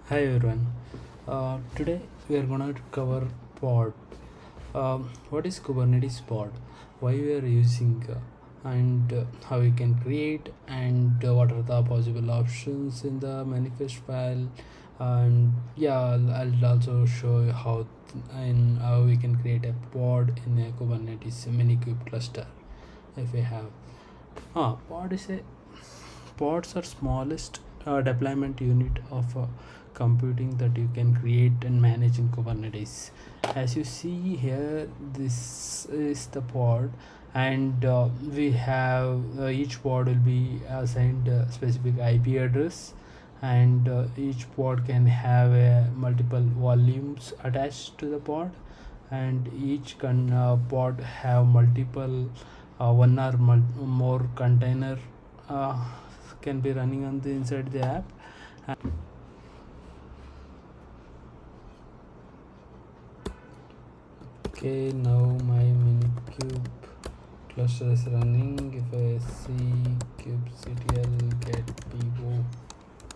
Hi everyone. Today we are gonna cover pod. What is Kubernetes pod? Why we are using, and how we can create, and what are the possible options in the manifest file. And yeah, I'll also show you how we can create a pod in a Kubernetes minikube cluster if we have. Pod is a Pods are smallest deployment unit of computing that you can create and manage in Kubernetes. As you see here, this is the pod, and we have each pod will be assigned a specific IP address, and each pod can have multiple volumes attached to the pod, and each pod have multiple one or more container uh, can be running on the inside the app. Okay, now my minikube cluster is running. If I see kubectl get pivo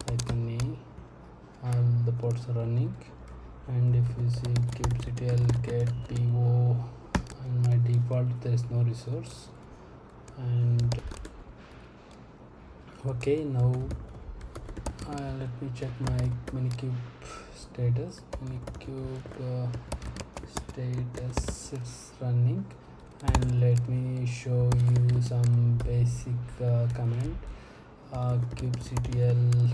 hyphen a, all the pods are running. And if you see kubectl get pivo, and my default there is no resource. And okay, now let me check my minikube status. Minikube status is running, and let me show you some basic command. Kubectl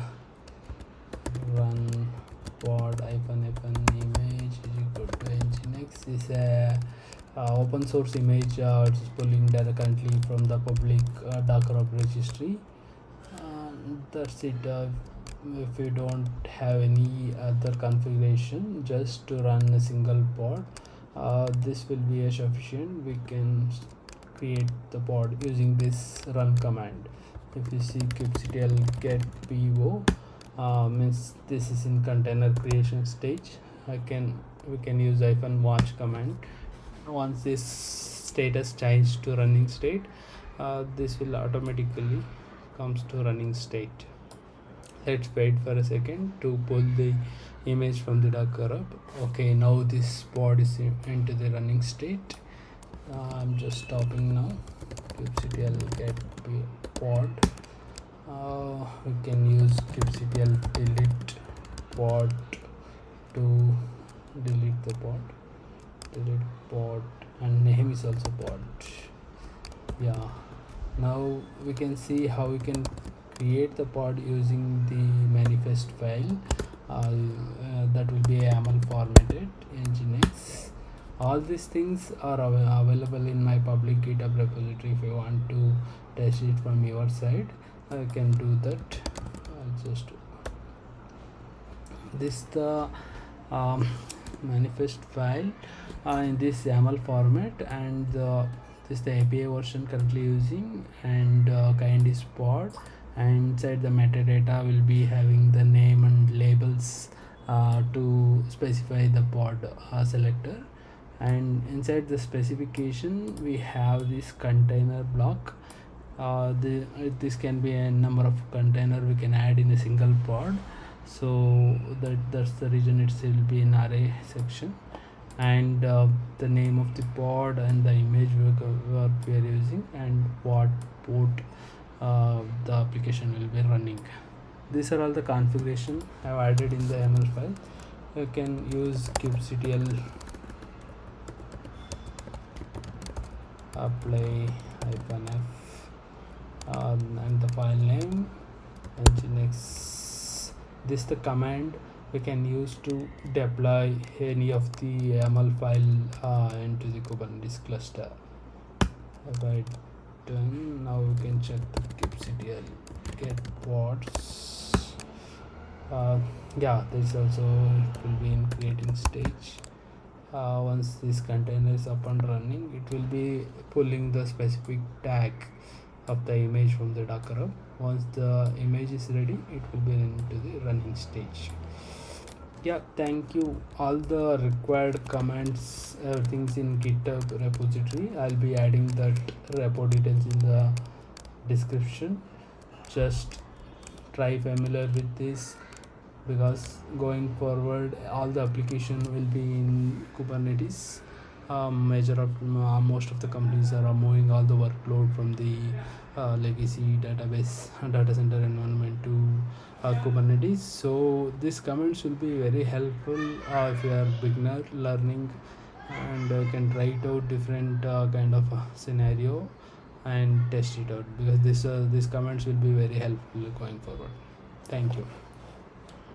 run pod hyphen image is equal to nginx is a open source image. It's pulling directly from the public Docker registry. That's it. If you don't have any other configuration, just to run a single pod, this will be sufficient. We can create the pod using this run command. If you see kubectl get pivo, means this is in container creation stage. We can use -watch command. Once this status changes to running state, this will automatically comes to running state. Let's wait for a second to pull the image from the Docker up. Okay, now this pod is into the running state. I'm just stopping now. Kubectl get pod. We can use kubectl delete pod to delete the pod. Delete pod, and name is also pod. Yeah. Now we can see how we can create the pod using the manifest file. That will be yaml formatted nginx. All these things are available in my public GitHub repository. If you want to test it from your side, I can do that. I'll just this the manifest file in this YAML format, and this is the API version currently using, and kind is pod, and inside the metadata will be having the name and labels to specify the pod selector. And inside the specification we have this container block. This can be a number of container we can add in a single pod, so that's the reason it will be an array section. And the name of the pod and the image we are using, and what port the application will be running. These are all the configuration I have added in the YAML file. You can use kubectl apply -f and the file name nginx. This is the command we can use to deploy any of the YAML file into the Kubernetes cluster. If I done, now we can check the kubectl get pods. Yeah, this also will be in creating stage. Once this container is up and running, it will be pulling the specific tag of the image from the Docker hub. Once the image is ready, it will be into the running stage. Yeah, thank you. All the required commands, everything's in GitHub repository. I'll be adding that repo details in the description. Just try familiar with this because going forward all the application will be in Kubernetes. Most of the companies are moving all the workload from the legacy database data center environment to Kubernetes. So these comments will be very helpful if you are beginner learning, and can write out different kind of scenario and test it out, because these comments will be very helpful going forward. Thank you.